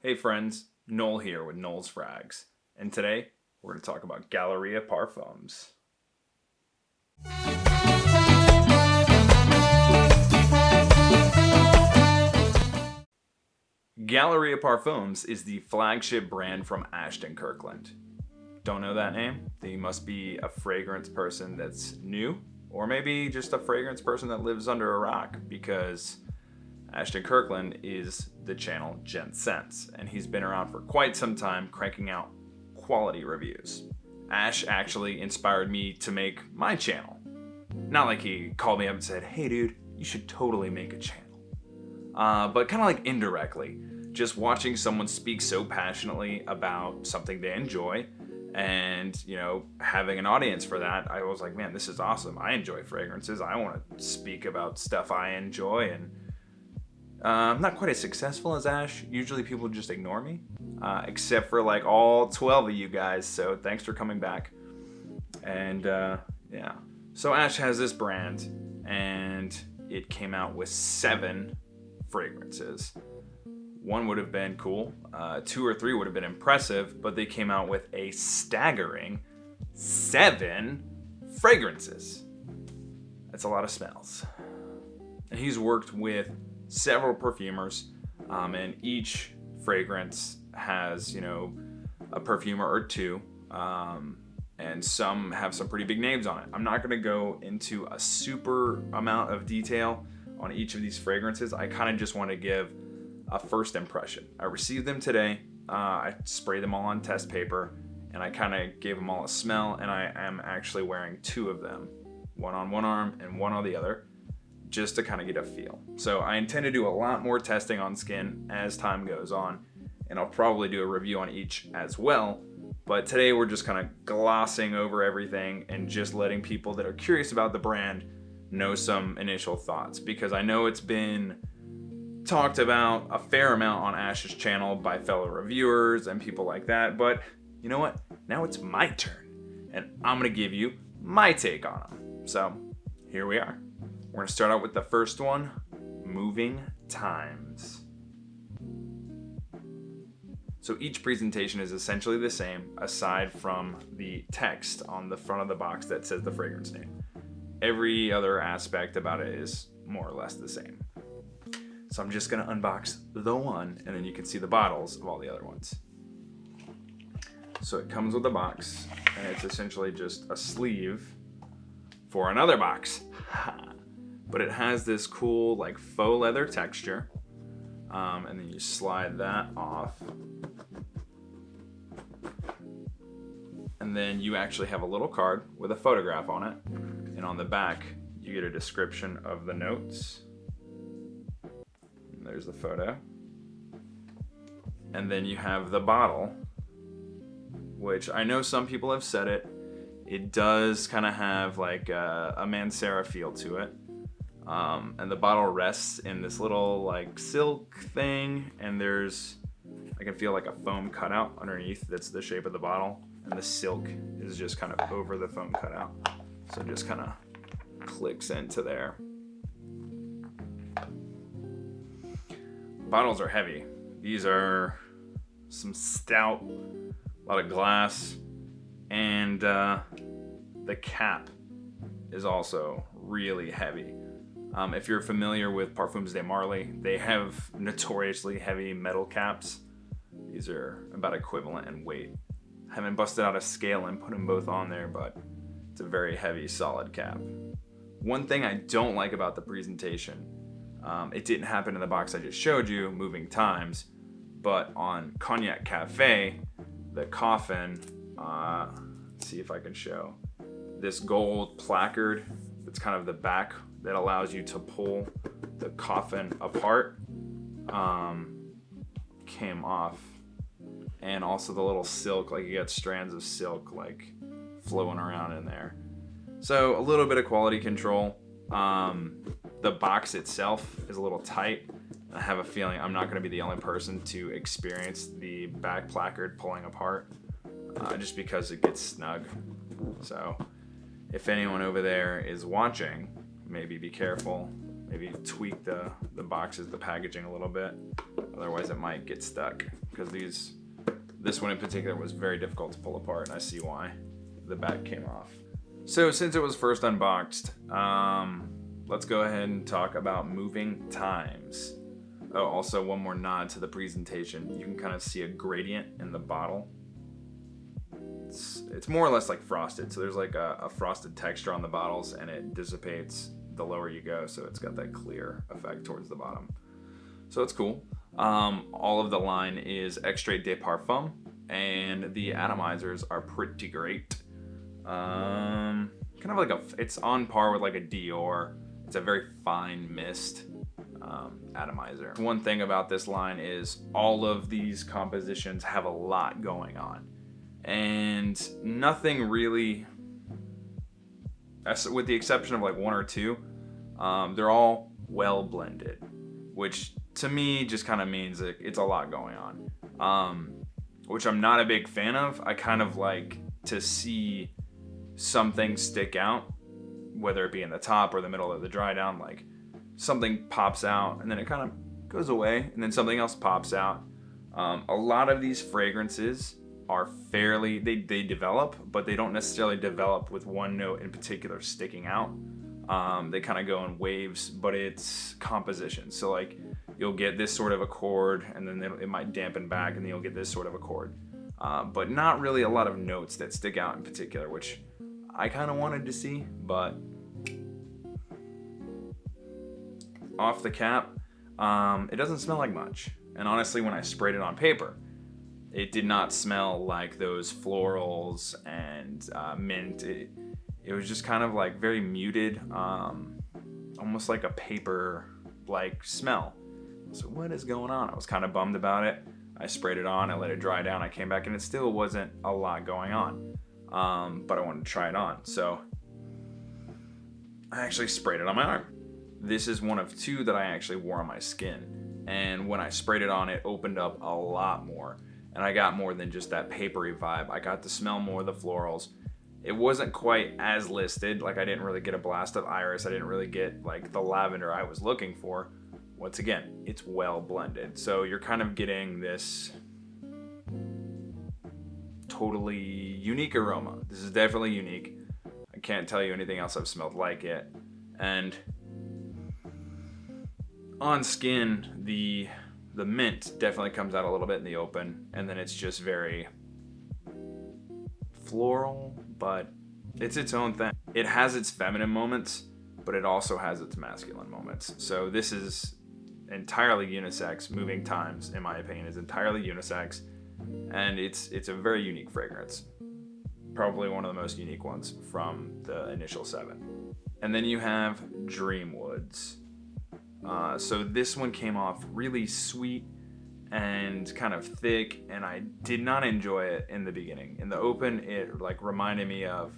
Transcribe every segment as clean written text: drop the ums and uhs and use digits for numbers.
Hey friends, Noel here with Noel's Frags, and today we're going to talk about Galleria Parfums. Galleria Parfums is the flagship brand from Ashton Kirkland. Don't know that name? Then you must be a fragrance person that's new, or maybe just a fragrance person that lives under a rock, because Ashton Kirkland is the channel Gents Scents, and he's been around for quite some time cranking out quality reviews. Ash actually inspired me to make my channel. Not like he called me up and said, hey dude, you should totally make a channel. But kind of like indirectly, just watching someone speak so passionately about something they enjoy and, having an audience for that, I was like, man, this is awesome. I enjoy fragrances. I want to speak about stuff I enjoy, and I'm not quite as successful as Ash. Usually people just ignore me, except for like all 12 of you guys. So thanks for coming back. And yeah. So Ash has this brand, and it came out with 7 fragrances. 1 would have been cool. 2 or 3 would have been impressive, but they came out with a staggering 7 fragrances. That's a lot of smells. And he's worked with several perfumers, and each fragrance has, a perfumer or 2, and some have some pretty big names on it. I'm not going to go into a super amount of detail on each of these fragrances. I kind of just want to give a first impression. I received them today. I sprayed them all on test paper, and I kind of gave them all a smell, and I am actually wearing 2 of them, one on one arm and one on the other, just to kind of get a feel. So I intend to do a lot more testing on skin as time goes on, and I'll probably do a review on each as well. But today we're just kind of glossing over everything and just letting people that are curious about the brand know some initial thoughts, because I know it's been talked about a fair amount on Ash's channel by fellow reviewers and people like that. But you know what? Now it's my turn, and I'm going to give you my take on them. So here we are. We're going to start out with the first one, Moving Times. So each presentation is essentially the same, aside from the text on the front of the box that says the fragrance name. Every other aspect about it is more or less the same. So I'm just going to unbox the one, and then you can see the bottles of all the other ones. So it comes with a box, and it's essentially just a sleeve for another box. But it has this cool like faux leather texture, and then you slide that off, and then you actually have a little card with a photograph on it, and on the back you get a description of the notes, and there's the photo, and then you have the bottle, which I know some people have said it does kind of have like a Mancera feel to it. And the bottle rests in this little like silk thing, and I can feel like a foam cutout underneath that's the shape of the bottle, and the silk is just kind of over the foam cutout, so it just kind of clicks into there. Bottles are heavy. These are some stout, a lot of glass, and the cap is also really heavy. If you're familiar with Parfums de Marly, they have notoriously heavy metal caps. These are about equivalent in weight. I haven't busted out a scale and put them both on there, but it's a very heavy, solid cap. One thing I don't like about the presentation, it didn't happen in the box I just showed you, Moving Times, but on Cognac Cafe, the coffin, let's see if I can show, this gold placard that's kind of the back that allows you to pull the coffin apart, came off. And also the little silk, like you got strands of silk like flowing around in there. So a little bit of quality control. The box itself is a little tight. I have a feeling I'm not going to be the only person to experience the back placard pulling apart, just because it gets snug. So if anyone over there is watching, maybe be careful. Maybe tweak the boxes, the packaging a little bit. Otherwise it might get stuck, because this one in particular was very difficult to pull apart, and I see why. The back came off. So since it was first unboxed, let's go ahead and talk about moving times. Oh, also one more nod to the presentation. You can kind of see a gradient in the bottle. It's more or less like frosted. So there's like a frosted texture on the bottles, and it dissipates the lower you go. So it's got that clear effect towards the bottom. So it's cool. All of the line is Extrait de Parfum, and the atomizers are pretty great. Kind of like it's on par with like a Dior. It's a very fine mist atomizer. One thing about this line is all of these compositions have a lot going on, and nothing really, with the exception of like one or two, they're all well blended, which to me just kind of means that it's a lot going on, which I'm not a big fan of. I kind of like to see something stick out, whether it be in the top or the middle of the dry down. Like something pops out and then it kind of goes away, and then something else pops out. A lot of these fragrances are fairly, they develop, but they don't necessarily develop with one note in particular sticking out. They kind of go in waves, but it's composition. So like you'll get this sort of accord, and then it might dampen back, and then you'll get this sort of accord. But not really a lot of notes that stick out in particular, which I kind of wanted to see. But off the cap, it doesn't smell like much. And honestly, when I sprayed it on paper, it did not smell like those florals and mint. It was just kind of like very muted, almost like a paper-like smell. So what is going on? I was kind of bummed about it. I sprayed it on, I let it dry down, I came back, and it still wasn't a lot going on. But I wanted to try it on, so I actually sprayed it on my arm. This is one of two that I actually wore on my skin, and when I sprayed it on, it opened up a lot more, and I got more than just that papery vibe. I got to smell more of the florals. It wasn't quite as listed, like I didn't really get a blast of iris, I didn't really get like the lavender I was looking for. Once again, it's well blended, so you're kind of getting this totally unique aroma. This is definitely unique. I can't tell you anything else I've smelled like it. And on skin, the mint definitely comes out a little bit in the open, and then it's just very floral, but it's its own thing. It has its feminine moments, but it also has its masculine moments. So this is entirely unisex. Moving Times, in my opinion, is entirely unisex, and it's a very unique fragrance. Probably one of the most unique ones from the initial 7. And then you have Dreamwoods. So this one came off really sweet and kind of thick, and I did not enjoy it in the beginning. In the open, it like reminded me of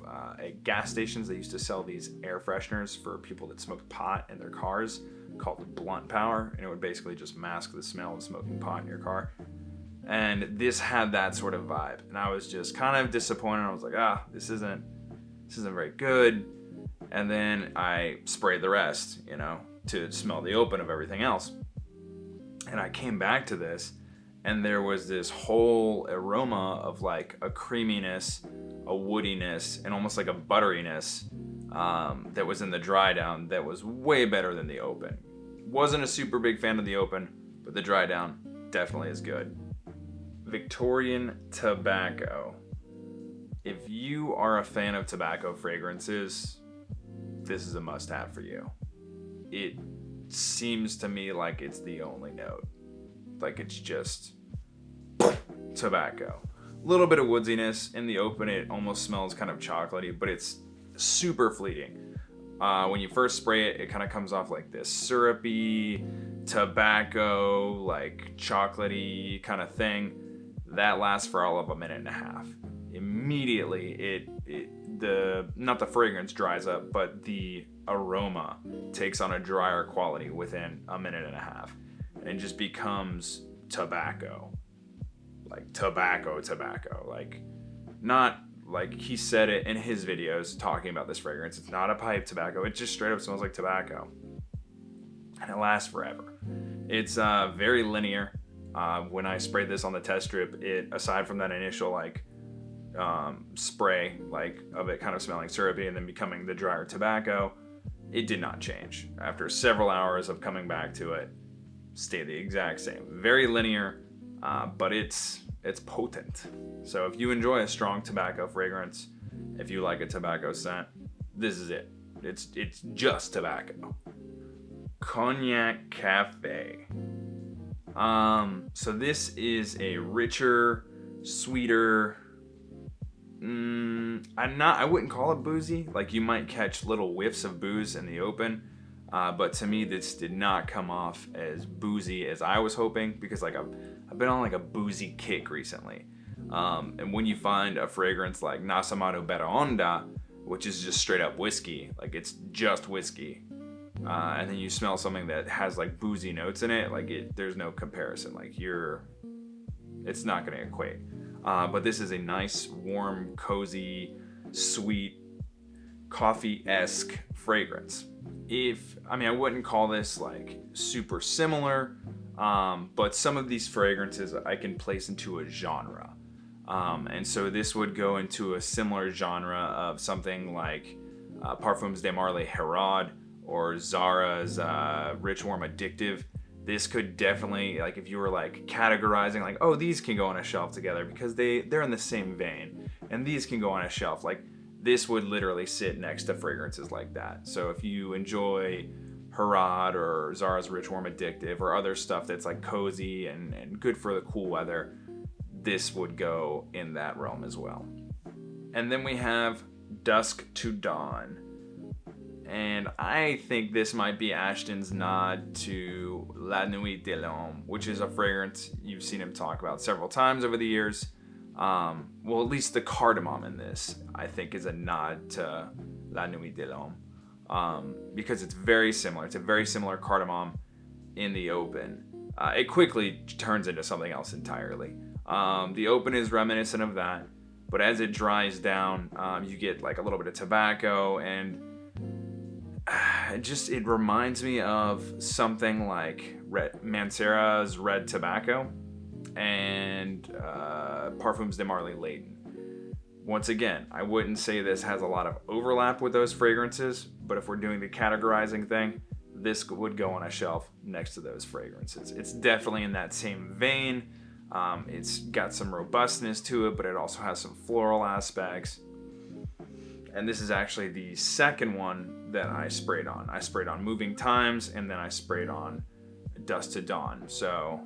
gas stations. They used to sell these air fresheners for people that smoked pot in their cars, called BluntPower, and it would basically just mask the smell of smoking pot in your car. And this had that sort of vibe, and I was just kind of disappointed. I was like, this isn't very good. And then I sprayed the rest, to smell the open of everything else. And I came back to this, and there was this whole aroma of like a creaminess, a woodiness, and almost like a butteriness that was in the dry down that was way better than the open. Wasn't a super big fan of the open, but the dry down definitely is good. Victorian Tobacco. If you are a fan of tobacco fragrances, this is a must-have for you. It seems to me like it's the only note. Like it's just tobacco. A little bit of woodiness. In the open, it almost smells kind of chocolatey, but it's super fleeting. When you first spray it, it kind of comes off like this syrupy, tobacco, like chocolatey kind of thing. That lasts for all of 1.5 minutes. Immediately, not the fragrance dries up, but the aroma takes on a drier quality within 1.5 minutes, and it just becomes tobacco, like tobacco, like not like he said it in his videos talking about this fragrance. It's not a pipe tobacco. It just straight up smells like tobacco, and it lasts forever. It's very linear. When I sprayed this on the test strip, it, aside from that initial like spray, like of it kind of smelling syrupy and then becoming the drier tobacco, it did not change. After several hours of coming back to it, stayed the exact same. Very linear, but it's potent. So if you enjoy a strong tobacco fragrance, if you like a tobacco scent, this is it. It's just tobacco. Cognac Cafe. So this is a richer, sweeter. I wouldn't call it boozy. Like, you might catch little whiffs of booze in the open, but to me this did not come off as boozy as I was hoping, because like I've been on like a boozy kick recently. And when you find a fragrance like Nasamado Beta Onda, which is just straight up whiskey, like it's just whiskey, and then you smell something that has like boozy notes in it, like there's no comparison. Like it's not gonna equate. But this is a nice, warm, cozy, sweet, coffee-esque fragrance. I wouldn't call this like super similar, but some of these fragrances I can place into a genre. And so this would go into a similar genre of something like Parfums de Marly Herod or Zara's Rich, Warm, Addictive. This could definitely, like, if you were like categorizing like, oh, these can go on a shelf together because they're in the same vein, and these can go on a shelf, like this would literally sit next to fragrances like that. So if you enjoy Herod or Zara's Rich, Warm, Addictive or other stuff that's like cozy and good for the cool weather, this would go in that realm as well. And then we have Dusk to Dawn. And I think this might be Ashton's nod to La Nuit de l'Homme, which is a fragrance you've seen him talk about several times over the years. Well, at least the cardamom in this, I think, is a nod to La Nuit de l'Homme, because it's very similar. It's a very similar cardamom in the open. It quickly turns into something else entirely. The open is reminiscent of that, but as it dries down, you get like a little bit of tobacco, and it reminds me of something like Mancera's Red Tobacco and Parfums de Marly Layton. Once again, I wouldn't say this has a lot of overlap with those fragrances, but if we're doing the categorizing thing, this would go on a shelf next to those fragrances. It's definitely in that same vein. It's got some robustness to it, but it also has some floral aspects. And this is actually the second one that I sprayed on. I sprayed on Moving Times, and then I sprayed on Dusk to Dawn. So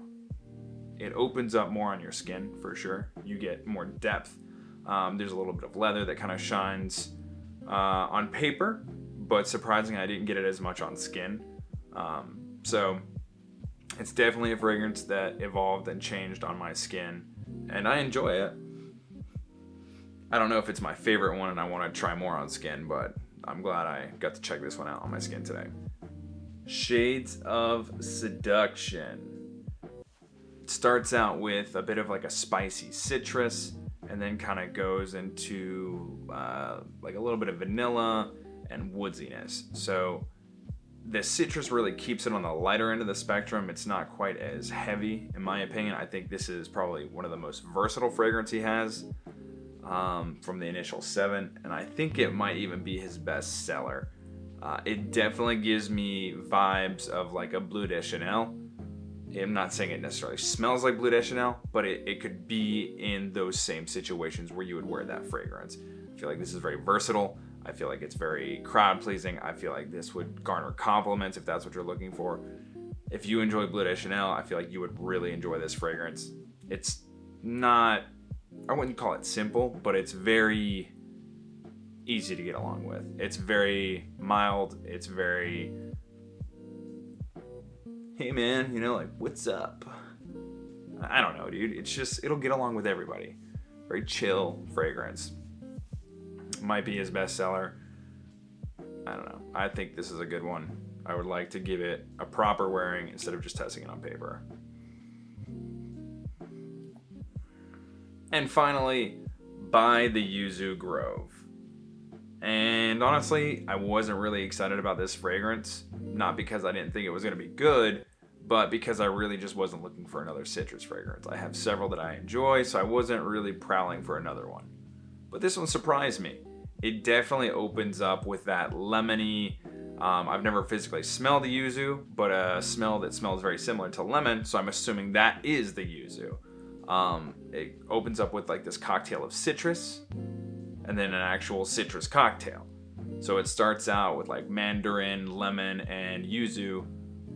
it opens up more on your skin for sure. You get more depth. There's a little bit of leather that kind of shines on paper, but surprisingly I didn't get it as much on skin. So it's definitely a fragrance that evolved and changed on my skin, and I enjoy it. I don't know if it's my favorite one and I want to try more on skin, but I'm glad I got to check this one out on my skin today. Shades of Seduction. It starts out with a bit of like a spicy citrus, and then kind of goes into like a little bit of vanilla and woodsiness. So the citrus really keeps it on the lighter end of the spectrum. It's not quite as heavy, in my opinion. I think this is probably one of the most versatile fragrance he has. From the initial 7, and I think it might even be his best seller. It definitely gives me vibes of like a Bleu de Chanel. I'm not saying it necessarily smells like Bleu de Chanel, but it could be in those same situations where you would wear that fragrance. I feel like this is very versatile. I feel like it's very crowd pleasing. I feel like this would garner compliments if that's what you're looking for. If you enjoy Bleu de Chanel, I feel like you would really enjoy this fragrance. It's not, I wouldn't call it simple, but it's very easy to get along with. It's very mild. It's very, hey man, like, what's up? I don't know, dude. It's just, it'll get along with everybody. Very chill fragrance. Might be his best seller. I don't know. I think this is a good one. I would like to give it a proper wearing instead of just testing it on paper. And finally, by the Yuzu Grove. And honestly, I wasn't really excited about this fragrance. Not because I didn't think it was going to be good, but because I really just wasn't looking for another citrus fragrance. I have several that I enjoy, so I wasn't really prowling for another one. But this one surprised me. It definitely opens up with that lemony, I've never physically smelled the yuzu, but a smell that smells very similar to lemon, so I'm assuming that is the yuzu. It opens up with like this cocktail of citrus, and then an actual citrus cocktail. So it starts out with like mandarin, lemon, and yuzu,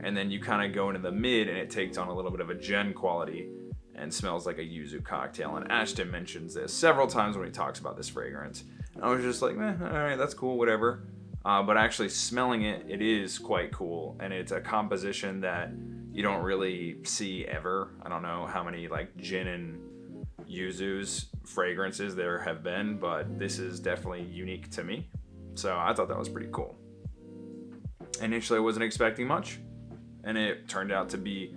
and then you kind of go into the mid, and it takes on a little bit of a gen quality and smells like a yuzu cocktail. And Ashton mentions this several times when he talks about this fragrance. And I was just like, all right, that's cool, whatever. But actually smelling it, it is quite cool, and it's a composition that you don't really see ever. I don't know how many like gin and yuzu's fragrances there have been, but this is definitely unique to me. So I thought that was pretty cool. Initially I wasn't expecting much, and it turned out to be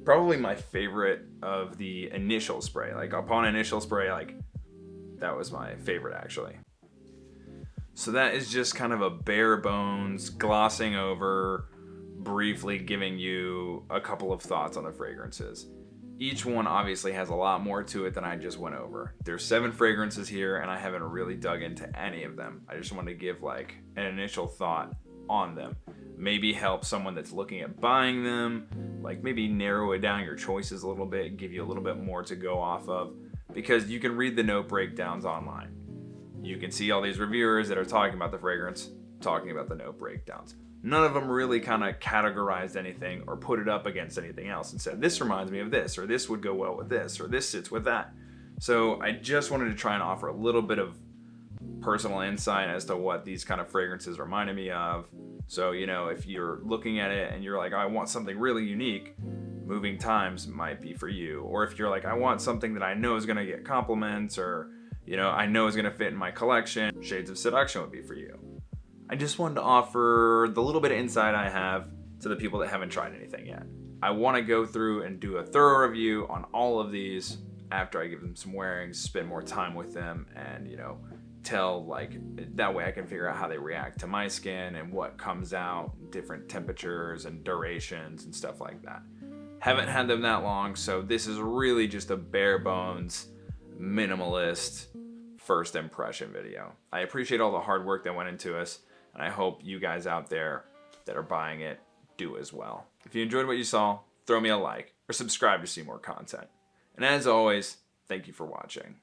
probably my favorite of the initial spray. Like upon initial spray, like that was my favorite actually. So that is just kind of a bare bones glossing over, briefly giving you a couple of thoughts on the fragrances. Each one obviously has a lot more to it than I just went over. There's 7 fragrances here, and I haven't really dug into any of them. I just wanted to give like an initial thought on them. Maybe help someone that's looking at buying them, like maybe narrow it down your choices a little bit, give you a little bit more to go off of, because you can read the note breakdowns online. You can see all these reviewers that are talking about the fragrance, talking about the note breakdowns. None of them really kind of categorized anything or put it up against anything else and said, this reminds me of this, or this would go well with this, or this sits with that. So I just wanted to try and offer a little bit of personal insight as to what these kind of fragrances reminded me of. So, you know, if you're looking at it and you're like, I want something really unique, Moving Times might be for you. Or if you're like, I want something that I know is going to get compliments, or you know, I know is going to fit in my collection, Shades of Seduction would be for you. I just wanted to offer the little bit of insight I have to the people that haven't tried anything yet. I want to go through and do a thorough review on all of these after I give them some wearings, spend more time with them, and, you know, tell, like, that way I can figure out how they react to my skin and what comes out, different temperatures and durations and stuff like that. Haven't had them that long, so this is really just a bare bones, minimalist first impression video. I appreciate all the hard work that went into us, and I hope you guys out there that are buying it do as well. If you enjoyed what you saw, throw me a like or subscribe to see more content. And as always, thank you for watching.